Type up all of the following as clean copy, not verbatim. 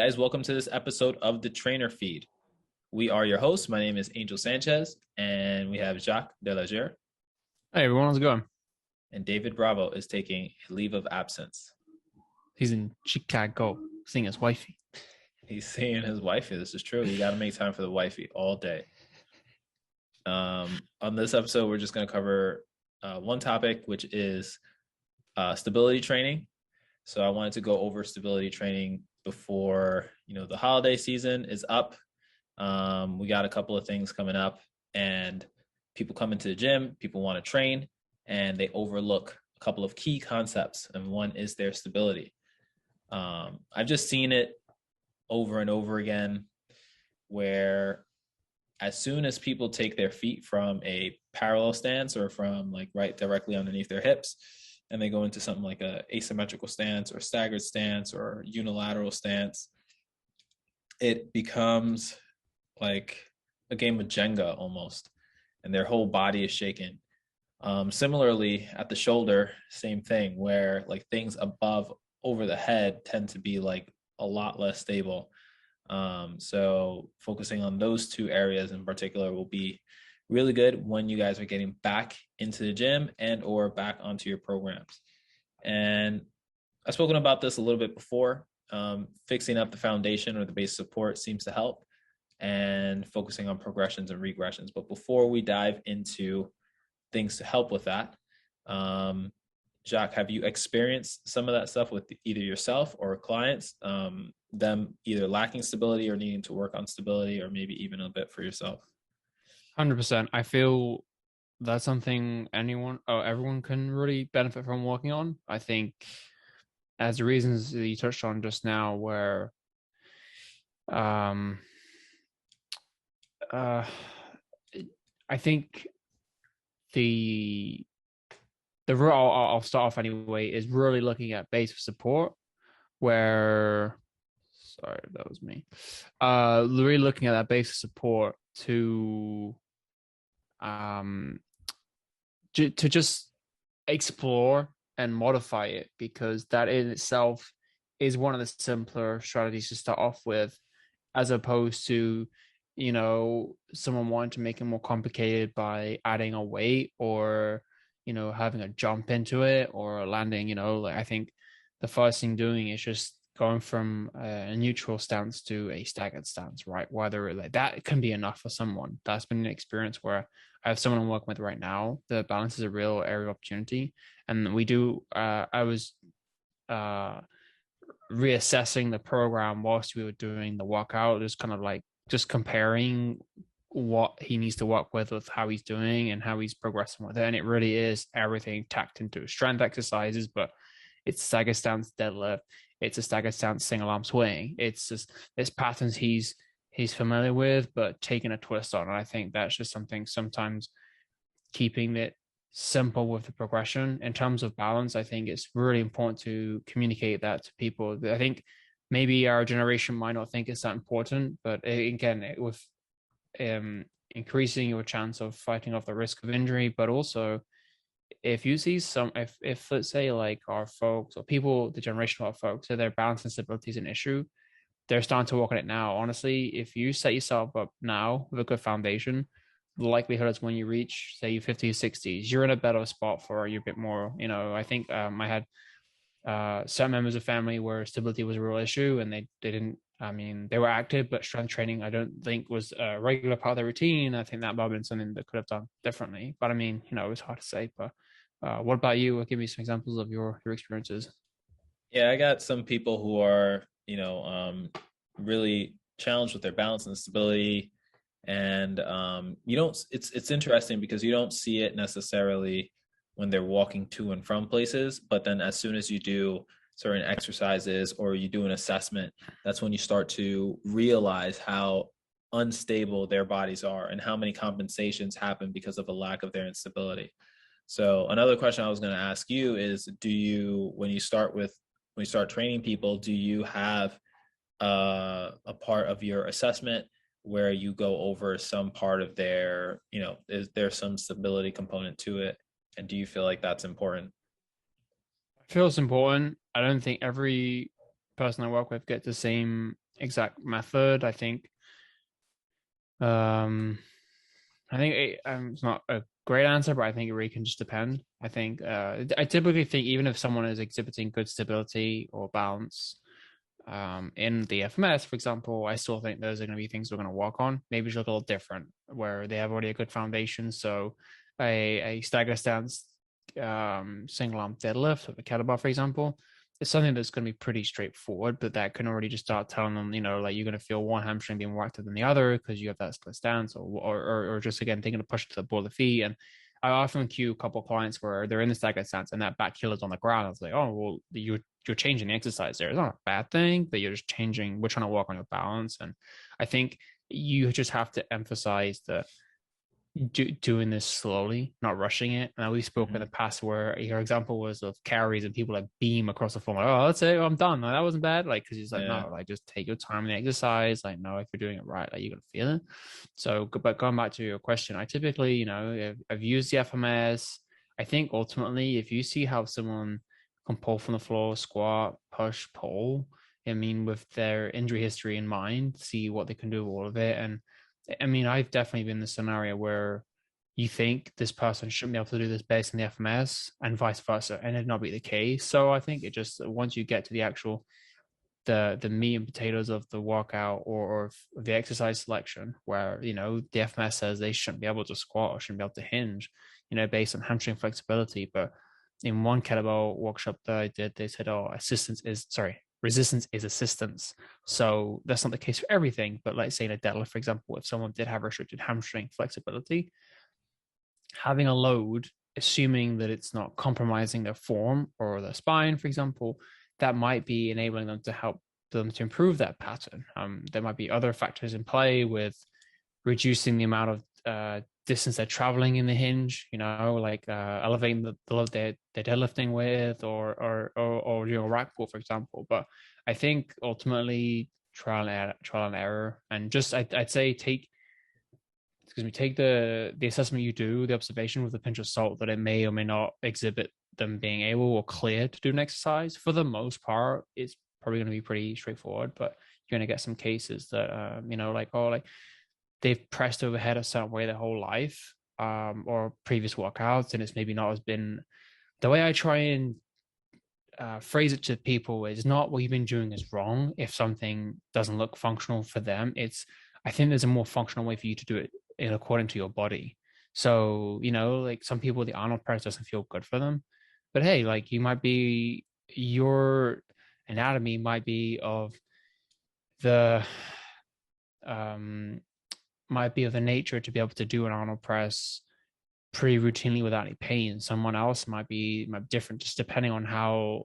guys. Welcome to this episode of the Trainer Feed. We are your hosts. My name is Angel Sanchez, and we have Jacques de. Hey everyone, how's it going? And David Bravo is taking a leave of absence. He's in Chicago seeing his wifey. He's seeing his wifey. This is true. You got to make time for the wifey all day. On this episode, we're just going to cover one topic, which is stability training. So I wanted to go over stability training before, the holiday season is up. We got a couple of things coming up, and people come into the gym, people want to train, and they overlook a couple of key concepts. And one is their stability. I've just seen it over and over again, where as soon as people take their feet from a parallel stance or from right directly underneath their hips, and they go into something like a asymmetrical stance or staggered stance or unilateral stance, it becomes like a game of Jenga almost, and their whole body is shaken. Similarly, at the shoulder, same thing, where things above over the head tend to be a lot less stable. So focusing on those two areas in particular will be really good when you guys are getting back into the gym and or back onto your programs. And I've spoken about this a little bit before. Fixing up the foundation or the base support seems to help, and focusing on progressions and regressions. But before we dive into things to help with that, Jacques, have you experienced some of that stuff with either yourself or clients, them either lacking stability or needing to work on stability, or maybe even a bit for yourself? 100%. I feel that's something everyone can really benefit from working on. I think as the reasons that you touched on just now, where I think the route I'll start off anyway is really looking at base of support, where sorry, that was me. Really looking at that base of support to just explore and modify it, because that in itself is one of the simpler strategies to start off with, as opposed to someone wanting to make it more complicated by adding a weight or having a jump into it or landing. I think the first thing doing is just going from a neutral stance to a staggered stance, right? Whether that can be enough for someone. That's been an experience where I have someone I'm working with right now. The balance is a real area of opportunity. And we do, I was reassessing the program whilst we were doing the workout, just kind of just comparing what he needs to work with how he's doing and how he's progressing with it. And it really is everything tacked into strength exercises, but it's stagger stance deadlift, it's a stagger stance single arm swing. It's just there's patterns he's familiar with, but taking a twist on. And I think that's just something, sometimes keeping it simple with the progression. In terms of balance, I think it's really important to communicate that to people. I think maybe our generation might not think it's that important, but again, with increasing your chance of fighting off the risk of injury, but also if you see if let's say our folks or people, the generation of our folks, so their balance and stability is an issue, they're starting to work on it now. Honestly, if you set yourself up now with a good foundation, the likelihood is when you reach, say, your 50s, 60s, you're in a better spot for you're a bit more, I think I had some members of family where stability was a real issue, and they didn't, they were active, but strength training, I don't think was a regular part of their routine. I think that might have been something that could have done differently. But it's hard to say. But what about you? Give me some examples of your experiences. Yeah, I got some people who are, really challenged with their balance and stability. And it's interesting because you don't see it necessarily when they're walking to and from places, but then as soon as you do certain exercises or you do an assessment, that's when you start to realize how unstable their bodies are and how many compensations happen because of a lack of their instability. So another question I was going to ask you is, when you start training people, do you have a part of your assessment where you go over some part of their, is there some stability component to it? And do you feel like that's important? I feel it's important. I don't think every person I work with gets the same exact method. Um, I think it's not a great answer, but I think it really can just depend. I typically think even if someone is exhibiting good stability or balance, in the FMS, for example, I still think those are going to be things we're going to work on. Maybe just look a little different where they have already a good foundation. So a stagger stance, single arm deadlift of a kettlebell, for example, it's something that's going to be pretty straightforward, but that can already just start telling them, like you're going to feel one hamstring being more active than the other because you have that split stance, or just again thinking to push to the ball of the feet. And I often cue a couple of clients where they're in the stagger stance and that back heel is on the ground. I was like, oh well, you're changing the exercise there. It's not a bad thing, but you're just changing. We're trying to work on your balance, and I think you just have to emphasize that doing this slowly, not rushing it. And we spoke in the Mm-hmm. past where your example was of carries and people like beam across the floor. Like, oh, that's it. I'm done. Like, that wasn't bad. Like, because he's like, Yeah. no, like just take your time in the exercise. Like, no, if you're doing it right, like you're gonna feel it. So, but going back to your question, I typically, I've used the FMS. I think ultimately, if you see how someone can pull from the floor, squat, push, pull, I mean, with their injury history in mind, see what they can do with all of it. And I mean, I've definitely been in the scenario where you think this person shouldn't be able to do this based on the FMS and vice versa, and it not be the case. So I think it just once you get to the actual the meat and potatoes of the workout or the exercise selection, where the FMS says they shouldn't be able to squat or shouldn't be able to hinge, based on hamstring flexibility. But in one kettlebell workshop that I did, they said, "Oh, resistance is assistance." So that's not the case for everything. But let's say in a deadlift, for example, if someone did have restricted hamstring flexibility, having a load, assuming that it's not compromising their form or their spine, for example, that might be enabling them to help them to improve that pattern. There might be other factors in play with reducing the amount of distance they're traveling in the hinge, like elevating the load they're deadlifting with, or doing a rack pull, for example. But I think ultimately trial and error, and just I'd say take the assessment you do, the observation with a pinch of salt that it may or may not exhibit them being able or clear to do an exercise. For the most part, it's probably going to be pretty straightforward, but you're going to get some cases that, like they've pressed overhead a certain way their whole life, or previous workouts, and it's maybe not as been the way I try and phrase it to people is not what you've been doing is wrong. If something doesn't look functional for them, I think there's a more functional way for you to do it in according to your body. So, like some people, the Arnold press doesn't feel good for them. But hey, like your anatomy might be of the, um, might be of the nature to be able to do an Arnold press pretty routinely without any pain. Someone else might be different, just depending on how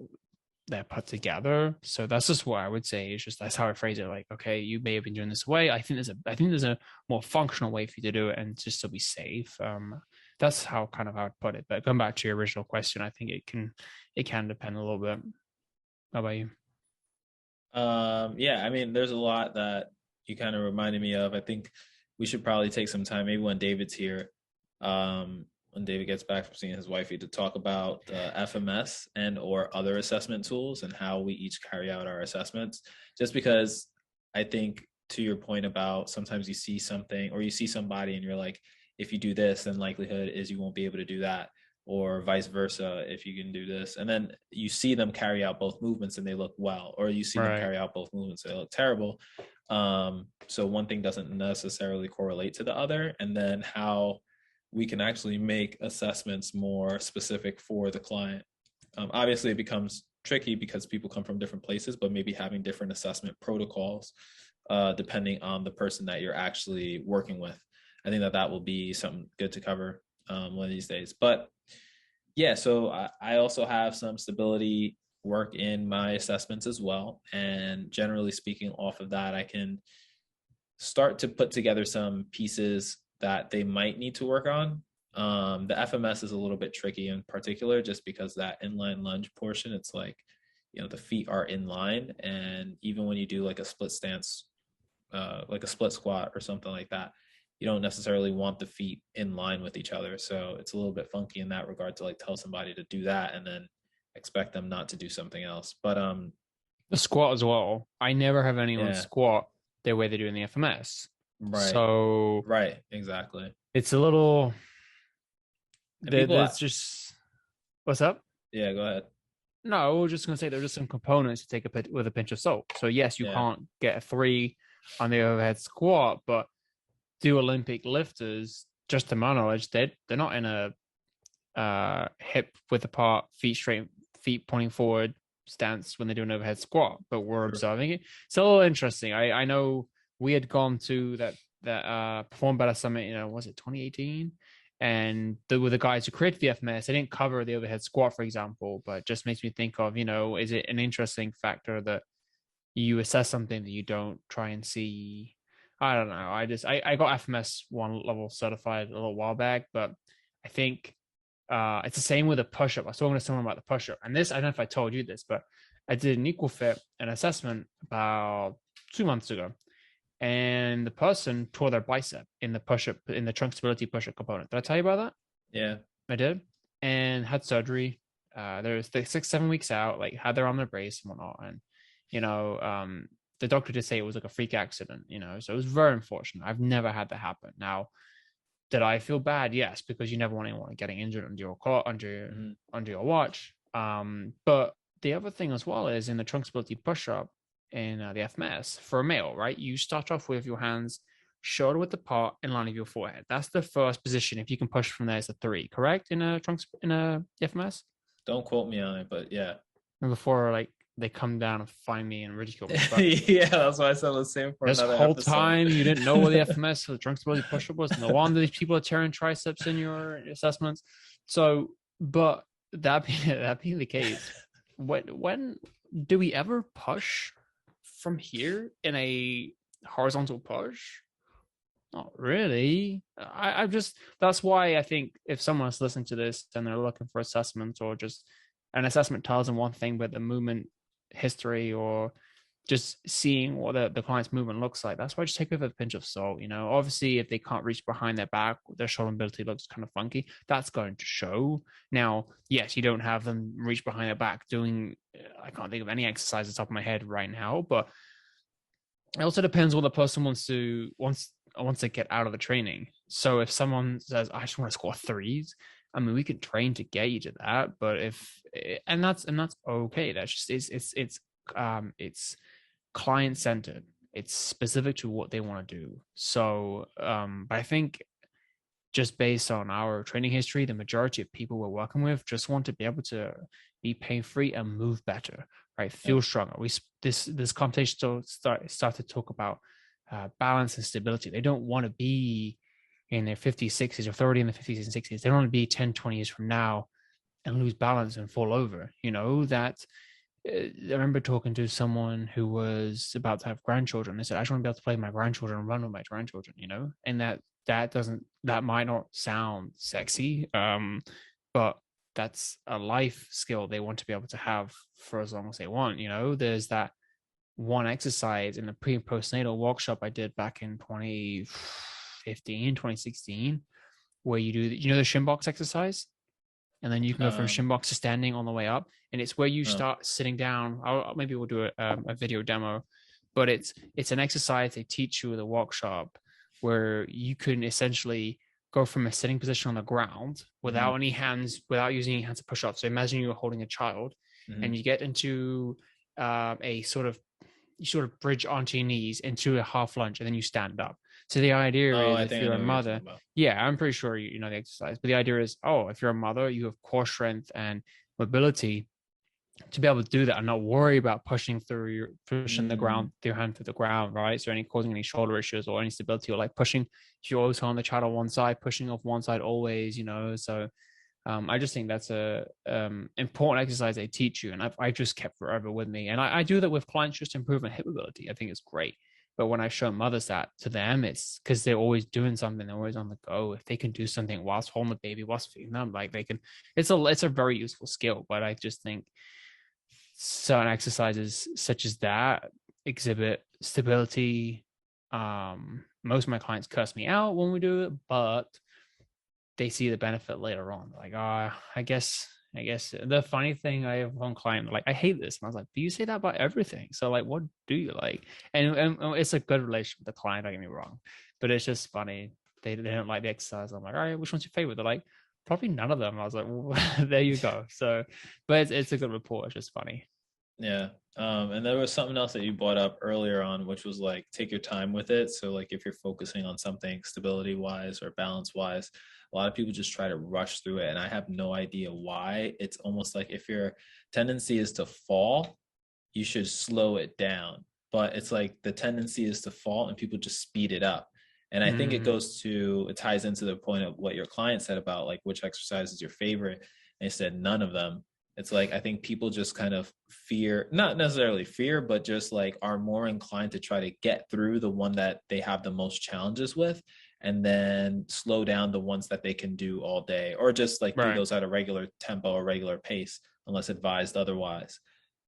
they're put together. So that's just what I would say. It's just that's how I phrase it. Like, okay, you may have been doing this way. I think there's a more functional way for you to do it and just to be safe. That's how kind of I would put it. But going back to your original question, I think it can depend a little bit. How about you? Yeah, I mean, there's a lot that you kind of reminded me of. I think we should probably take some time, maybe when David's here, when David gets back from seeing his wifey, to talk about the FMS and or other assessment tools and how we each carry out our assessments. Just because I think to your point about sometimes you see something or you see somebody and you're like, if you do this, then likelihood is you won't be able to do that, or vice versa if you can do this, and then you see them carry out both movements and they look well, or you see them Right. carry out both movements and they look terrible. So one thing doesn't necessarily correlate to the other, and then how we can actually make assessments more specific for the client. Obviously it becomes tricky because people come from different places, but maybe having different assessment protocols depending on the person that you're actually working with. I think that will be something good to cover one of these days. But yeah, so I also have some stability work in my assessments as well. And generally speaking, off of that, I can start to put together some pieces that they might need to work on. The FMS is a little bit tricky in particular, just because that inline lunge portion, it's like, the feet are in line. And even when you do like a split stance, like a split squat or something like that, you don't necessarily want the feet in line with each other. So it's a little bit funky in that regard to like tell somebody to do that and then expect them not to do something else. But The squat as well. I never have anyone Yeah. squat the way they do in the FMS. Right. So Right. Exactly. it's a little, And people, there's just, what's up? yeah, go ahead. No, I was just going to say there's just some components to take with a pinch of salt. So yes, you Yeah. can't get a 3 on the overhead squat, but do Olympic lifters, just to my knowledge, they're not in a hip width apart, feet straight, feet pointing forward stance when they do an overhead squat, but we're True. observing it. It's a little interesting. I know we had gone to that Perform Better Summit, was it 2018? And with the guys who created the FMS, they didn't cover the overhead squat, for example, but it just makes me think of, is it an interesting factor that you assess something that you don't try and see? I don't know. I got FMS 1 level certified a little while back, but I think it's the same with a push-up. I was talking to someone about the push-up, and this, I don't know if I told you this, but I did an equal fit an assessment about 2 months ago, and the person tore their bicep in the push-up in the trunk stability push-up component. Did I tell you about that? Yeah. I did, and had surgery. There's 6-7 weeks out, like had their on their brace and whatnot, and you know, the doctor did say it was like a freak accident, so it was very unfortunate. I've never had that happen. Now, did I feel bad? Yes, because you never want anyone getting injured under your car, Hmm. under your watch. But the other thing as well is in the trunk stability push up in the FMS for a male, right? You start off with your hands shoulder width apart in line with your forehead. That's the first position. If you can push from there, it's a 3, correct? In a FMS, Don't quote me on it, but yeah. and before like they come down and find me and ridicule me, but Yeah, that's why I said the same for this another whole episode. time you didn't know what the FMS for the trunk stability push-up was. No wonder these people are tearing triceps in your assessments. So, but that being the case, when do we ever push from here in a horizontal push? Not really. I just that's why I think if someone's listening to this and they're looking for assessments or just an assessment tells them one thing, but the movement history or just seeing what the client's movement looks like. That's why I just take it with a pinch of salt. Obviously, if they can't reach behind their back, their shoulder mobility looks kind of funky. That's going to show. Now, yes, you don't have them reach behind their back doing. I can't think of any exercise at the top of my head right now, but it also depends what the person wants to get out of the training. So if someone says, "I just want to score threes," I mean, we can train to get you to that. But if and that's okay. That's just it's client centered. It's specific to what they want to do. So, but I think just based on our training history, the majority of people we're working with just want to be able to be pain free and move better, right? Yeah. Feel stronger. This competition start to talk about balance and stability. They don't want to be in their 50s, 60s, or 30 in the 50s and 60s. They don't want to be 10, 20 years from now and lose balance and fall over. That I remember talking to someone who was about to have grandchildren. They said, "I just want to be able to play with my grandchildren and run with my grandchildren," and that might not sound sexy, but that's a life skill they want to be able to have for as long as they want. There's that one exercise in the pre and postnatal workshop I did back in 2015, 2016, where you do, the shin box exercise, and then you can go from Um, shin box to standing on the way up, and it's where you oh, start sitting down. Maybe we'll do a video demo, but it's an exercise they teach you at the workshop where you can essentially go from a sitting position on the ground mhm, without any hands, without using any hands to push up. So imagine you're holding a child, and mhm. you get into a sort of you sort of bridge onto your knees into a half lunge, and then you stand up. So the idea Oh, is, I if think I you're a know what you're talking mother, about. yeah, I'm pretty sure you know the exercise. But the idea is, if you're a mother, you have core strength and mobility to be able to do that and not worry about pushing the Mm, ground, your hand through the ground, right? So causing any shoulder issues or any stability, or like pushing, if you're always on the child on one side, pushing off one side always, So I just think that's a important exercise they teach you, and I just kept forever with me. And I do that with clients just to improve my hip mobility. I think it's great. But when I show mothers that to them, it's because they're always doing something. They're always on the go. If they can do something whilst holding the baby, whilst feeding them, like they can, it's a very useful skill. But I just think certain exercises such as that exhibit stability. Most of my clients curse me out when we do it, but they see the benefit later on. Like, I guess I guess the funny thing, I have one client like, I hate this, and I was like, "Do you say that about everything? So like, what do you like?" And it's a good relation with the client. Don't get me wrong, but it's just funny. They don't like the exercise. I'm like, "All right, which one's your favorite?" They're like, "Probably none of them." I was like, well, "There you go." So, but it's a good report. It's just funny. Yeah. And there was something else that you brought up earlier on, which was like take your time with it. So like if you're focusing on something stability wise or balance wise, a lot of people just try to rush through it. And I have no idea why. It's almost like if your tendency is to fall, you should slow it down. But it's like the tendency is to fall and people just speed it up. And I think it ties into the point of what your client said about like which exercise is your favorite. And they said none of them. It's like I think people just kind of fear, not necessarily fear, but just like are more inclined to try to get through the one that they have the most challenges with and then slow down the ones that they can do all day or just like do Right. those at a regular tempo or regular pace unless advised otherwise.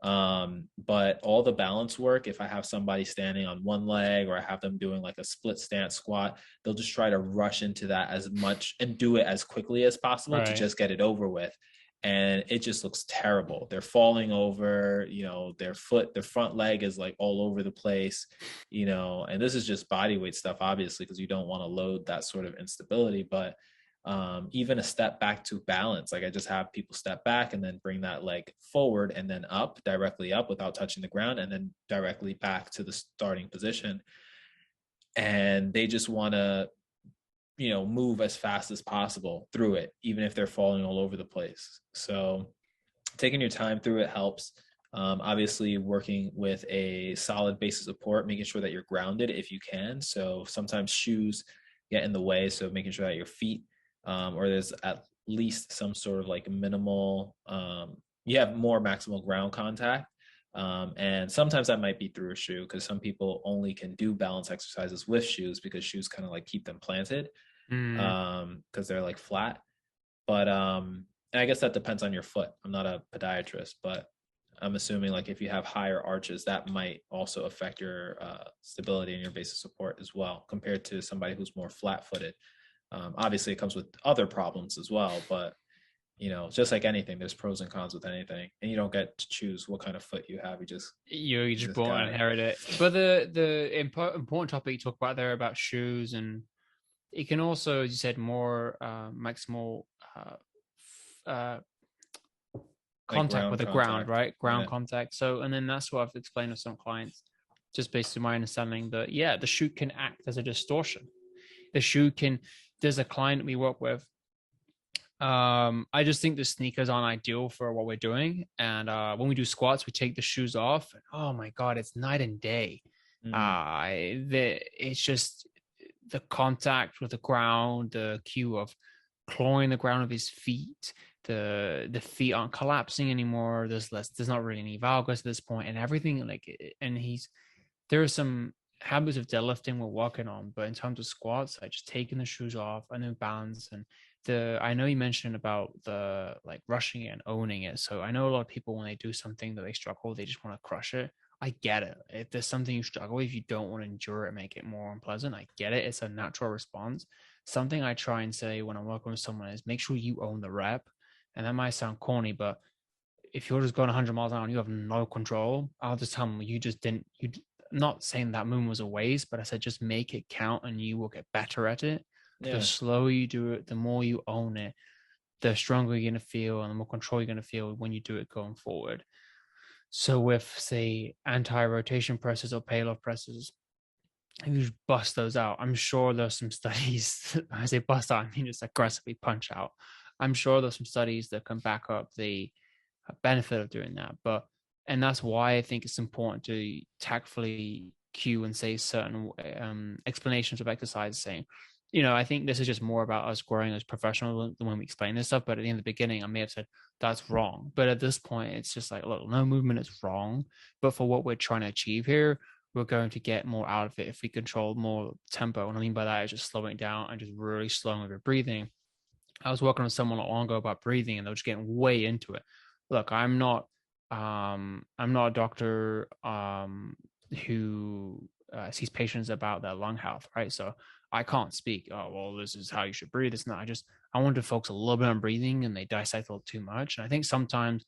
But all the balance work, if I have somebody standing on one leg or I have them doing like a split stance squat, they'll just try to rush into that as much and do it as quickly as possible to Right. just get it over with. And it just looks terrible. They're falling over, their front leg is like all over the place, and this is just body weight stuff, obviously, because you don't want to load that sort of instability. But even a step back to balance. Like I just have people step back and then bring that leg forward and then up, directly up without touching the ground, and then directly back to the starting position. And they just want to, move as fast as possible through it, even if they're falling all over the place. So taking your time through it helps. Obviously, working with a solid base of support, making sure that you're grounded if you can. So sometimes shoes get in the way. So making sure that your feet or there's at least some sort of like minimal, you have more maximal ground contact. And sometimes that might be through a shoe because some people only can do balance exercises with shoes because shoes kind of like keep them planted Mm. because they're like flat. But and I guess that depends on your foot. I'm not a podiatrist, but I'm assuming like if you have higher arches, that might also affect your stability and your base of support as well, compared to somebody who's more flat-footed. Obviously, it comes with other problems as well, but just like anything, there's pros and cons with anything, and you don't get to choose what kind of foot you have. You You just just born got and it. inherit it. But the important topic you talk about there about shoes, and it can also, as you said, more maximal uh, uh, Like contact with ground the ground, contact. right? Ground Yeah. contact. So, and then that's what I've explained to some clients, just based on my understanding that, yeah, the shoe can act as a distortion. The shoe can, there's a client we work with. I just think the sneakers aren't ideal for what we're doing. And when we do squats, we take the shoes off. And, oh my God, it's night and day. Mm. It's just the contact with the ground, the cue of clawing the ground with his feet. The feet aren't collapsing anymore. There's not really any valgus at this point, and everything like, and there are some habits of deadlifting we're working on, but in terms of squats, I just taking the shoes off and then balance. And I know you mentioned about the like rushing it and owning it. So I know a lot of people when they do something that they struggle, they just want to crush it. I get it. If there's something you struggle with, you don't want to endure it, make it more unpleasant. I get it. It's a natural response. Something I try and say when I'm working with someone is make sure you own the rep. And that might sound corny, but if you're just going 100 miles an hour and you have no control, I'll just tell them you just didn't. You not saying that movement was a waste, but I said just make it count and you will get better at it. The Yeah. slower you do it, the more you own it, the stronger you're going to feel and the more control you're going to feel when you do it going forward. So with say anti-rotation presses or payload presses, you just bust those out. I'm sure there's some studies. I say bust out, I mean just aggressively punch out. I'm sure there's some studies that can back up the benefit of doing that. And that's why I think it's important to tactfully cue and say certain explanations of exercise, saying, I think this is just more about us growing as professionals when we explain this stuff. But at the end of the beginning, I may have said that's wrong. But at this point, it's just like, look, no movement is wrong. But for what we're trying to achieve here, we're going to get more out of it if we control more tempo. And I mean by that is just slowing it down and just really slowing with your breathing. I was working with someone not long ago about breathing, and they were just getting way into it. Look, I'm not a doctor who sees patients about their lung health, right? So I can't speak, oh, well, this is how you should breathe. It's not. I want to focus a little bit on breathing, and they dissect a little too much. And I think sometimes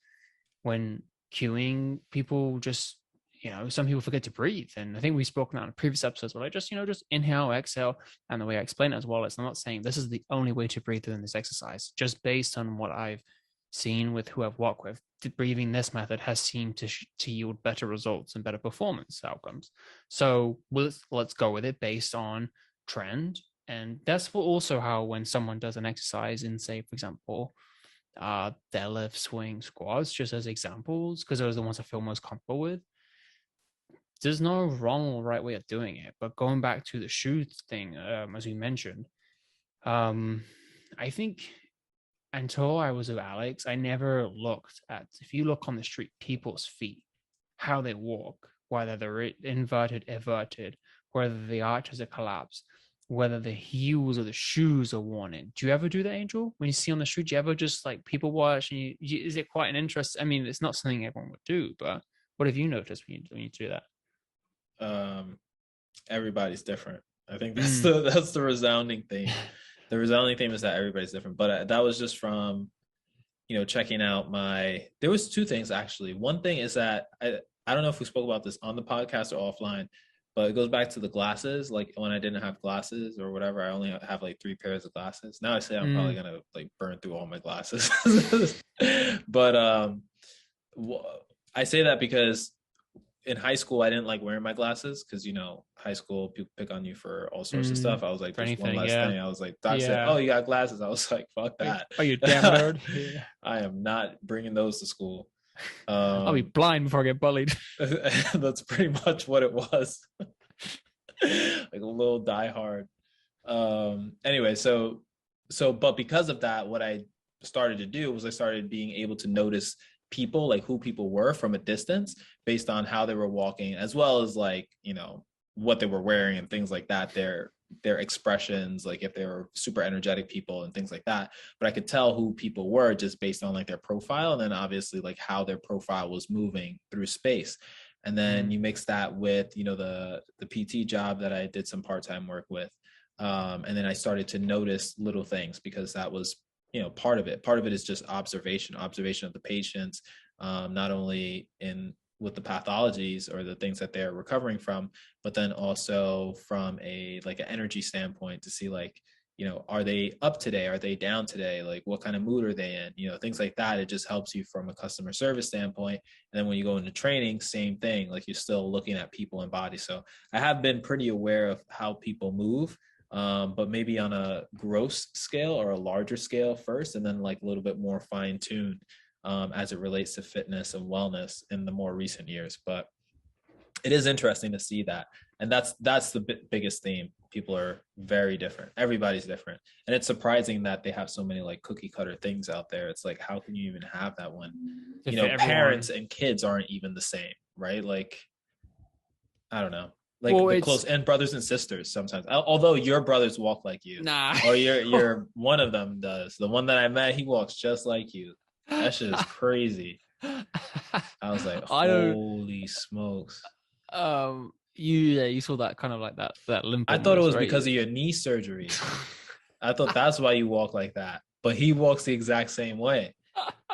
when queuing, people just, some people forget to breathe. And I think we've spoken on in previous episodes where just inhale, exhale. And the way I explain it as well is I'm not saying this is the only way to breathe within this exercise. Just based on what I've seen with who I've worked with, breathing this method has seemed to yield better results and better performance outcomes. So let's go with it based on trend. And that's also how when someone does an exercise in, say, for example, deadlift, swing, squats, just as examples, because those are the ones I feel most comfortable with. There's no wrong or right way of doing it. But going back to the shoe thing, as we mentioned, I think until I was with Alex, I never looked at, if you look on the street, people's feet, how they walk, whether they're inverted, everted, whether the arches are collapsed, whether the heels or the shoes are worn in. Do you ever do that, Angel? When you see on the street, do you ever just like people watch? And is it quite an interest? I mean, it's not something everyone would do, but what have you noticed when you do that? Everybody's different. I think that's the resounding theme. The resounding theme is that everybody's different. But that was just from, checking out there was two things actually. One thing is that I don't know if we spoke about this on the podcast or offline, but it goes back to the glasses. Like when I didn't have glasses or whatever, I only have like 3 pairs of glasses. Now I say I'm probably gonna like burn through all my glasses. But I say that because in high school I didn't like wearing my glasses because high school people pick on you for all sorts of stuff. I was like, just anything, one last thing. I was like, Doc said, "Oh, you got glasses." I was like, "Fuck that." Oh, you damn nerd. Yeah. I am not bringing those to school. I'll be blind before I get bullied. That's pretty much what it was. Like a little diehard. Anyway, but because of that, what I started to do was I started being able to notice people, like who people were from a distance based on how they were walking, as well as like, what they were wearing and things like that, their expressions, like if they were super energetic people and things like that. But I could tell who people were just based on like their profile, and then obviously like how their profile was moving through space. And then you mix that with, the PT job that I did some part-time work with. And then I started to notice little things because that was, part of it. Part of it is just observation of the patients, not only with the pathologies or the things that they're recovering from, but then also from an energy standpoint to see like, are they up today? Are they down today? Like what kind of mood are they in? Things like that. It just helps you from a customer service standpoint. And then when you go into training, same thing, like you're still looking at people and body. So I have been pretty aware of how people move, but maybe on a gross scale or a larger scale first, and then like a little bit more fine-tuned as it relates to fitness and wellness in the more recent years. But it is interesting to see that. And that's the biggest theme. People are very different. Everybody's different. And it's surprising that they have so many like cookie cutter things out there. It's like, how can you even have that when, parents and kids aren't even the same, right? Like, I don't know. Like the close and brothers and sisters sometimes. Although your brothers walk like you. Nah. Or you're one of them does. The one that I met, he walks just like you. That shit is crazy. I was like, holy smokes. You saw that kind of like that limp. I thought it was right? Because of your knee surgery. I thought that's why you walk like that. But he walks the exact same way.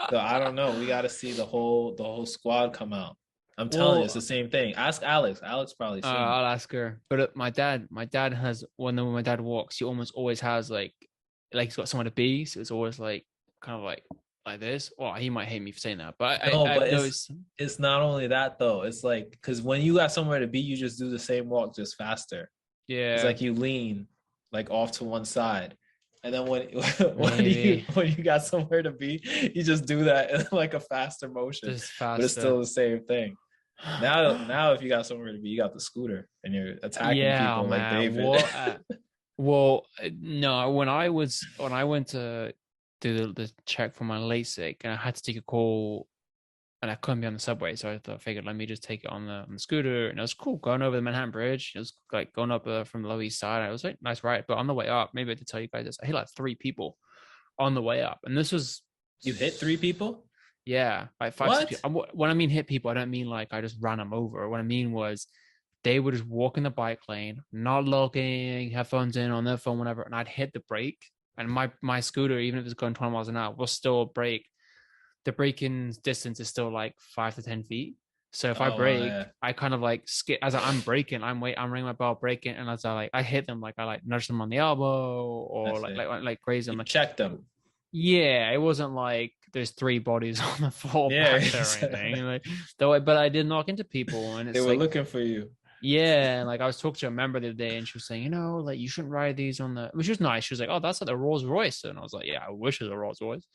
So I don't know. We got to see the whole squad come out. I'm telling you, it's the same thing. Ask Alex. Alex probably seen I'll ask her. But my dad has, when my dad walks, he almost always has like he's got somewhere to be. So it's always like kind of like this. Well, he might hate me for saying that, but it's not only that though. It's like, because when you got somewhere to be, you just do the same walk just faster. Yeah, it's like you lean like off to one side, and then when you got somewhere to be, you just do that in like a faster motion. Just faster. But it's still the same thing. Now if you got somewhere to be, you got the scooter and you're attacking people like David. No, when I went to do the check for my LASIK, and I had to take a call, and I couldn't be on the subway, so I figured let me just take it on the scooter, and it was cool going over the Manhattan Bridge. It was like going up from the Lower East Side. It was like nice ride, but on the way up, maybe I had to tell you guys this, I hit like 3 people on the way up, and this was you hit 3 people. Yeah, like 5. What? When I mean hit people, I don't mean like I just ran them over. What I mean was they would just walk in the bike lane, not looking, headphones in on their phone, whatever, and I'd hit the brake. And my scooter, even if it's going 20 miles an hour, will still brake. The braking distance is still like 5 to 10 feet. So if I Oh wow, brake, yeah. I kind of like skip as I'm braking. I'm ringing my bell, braking, and as I hit them, like I like nudge them on the elbow I or see. like graze them. You Like, checked them. yeah, it wasn't like there's three bodies on the floor Yeah. back there or anything. Like, though, but I did knock into people, and They it's were like, looking for you. yeah, like I was talking to a member the other day, and she was saying, like you shouldn't ride these on the, which was nice. She was like, oh, that's like the Rolls Royce, and I was like, yeah, I wish it was a Rolls Royce.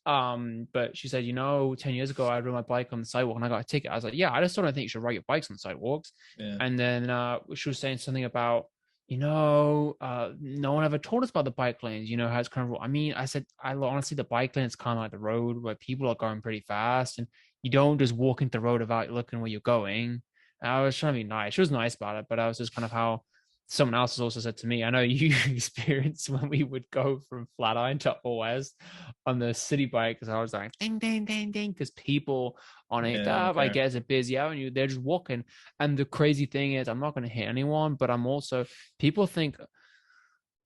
But she said, 10 years ago I rode my bike on the sidewalk and I got a ticket. I was like, yeah, I just don't think you should ride your bikes on the sidewalks. Yeah. And then she was saying something about, no one ever told us about the bike lanes. How it's kind of. I mean, I said, I honestly, the bike lane is kind of like the road where people are going pretty fast, and you don't just walk into the road without looking where you're going. I was trying to be nice. She was nice about it, but I was just kind of how someone else has also said to me. I know you experienced when we would go from Flatiron to OS on the city bike, because I was like ding ding ding ding, because people on Yeah, it they don't up, I care. guess, a busy avenue, they're just walking. And the crazy thing is, I'm not going to hit anyone, but I'm also, people think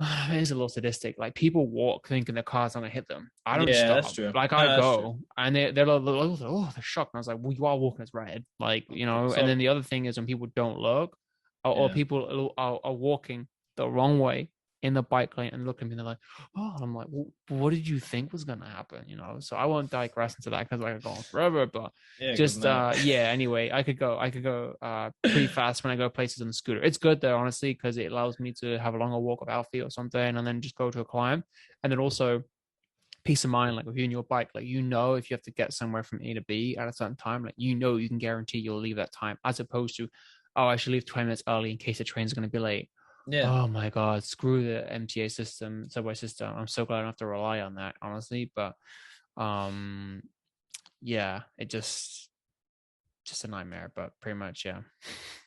it is a little sadistic. Like people walk thinking the car's not gonna hit them. I don't Yeah, that's stop. true. Like No, I that's true. go, and they're like, oh, they're shocked. And I was like, well, you are walking as red, like And then So the other thing is when people don't look, or yeah. people are walking the wrong way in the bike lane and look at me, and they're like, oh, and I'm like, well, what did you think was gonna happen? So I won't digress into that because I could go on forever, but Yeah, because just now yeah, anyway, I could go pretty fast when I go places on the scooter. It's good though, honestly, because it allows me to have a longer walk of Alfie or something, and then just go to a climb. And then also peace of mind, like with you and your bike, like if you have to get somewhere from A to B at a certain time, like you can guarantee you'll leave that time, as opposed to, oh, I should leave 20 minutes early in case the train's going to be late. yeah. Oh my god, screw the MTA system, subway system. I'm so glad I don't have to rely on that, honestly. But um yeah, it just a nightmare, but pretty much, yeah.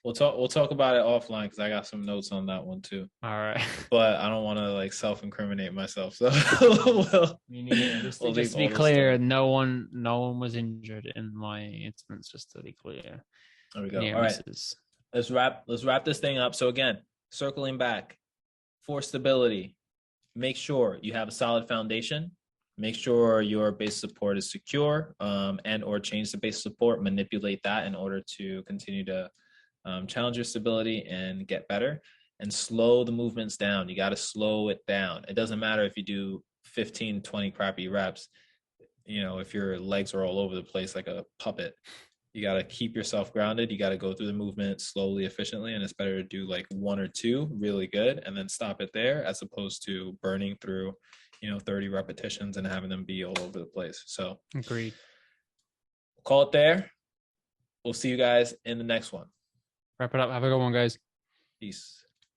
We'll talk about it offline because I got some notes on that one too. All right. But I don't want to like self-incriminate myself. So we'll, Me neither. we'll Just leave to be all this clear, stuff. no one was injured in my incidents. Just to be clear, There we go. near All right. misses. Let's wrap this thing up. So again, circling back for stability, make sure you have a solid foundation. Make sure your base support is secure, and or change the base support, manipulate that in order to continue to challenge your stability and get better. And slow the movements down. You got to slow it down. It doesn't matter if you do 15, 20 crappy reps. If your legs are all over the place like a puppet, you got to keep yourself grounded. You got to go through the movement slowly, efficiently, and it's better to do like one or two really good and then stop it there, as opposed to burning through 30 repetitions and having them be all over the place. So Agreed. call it there. We'll see you guys in the next one. Wrap it up. Have a good one, guys. Peace.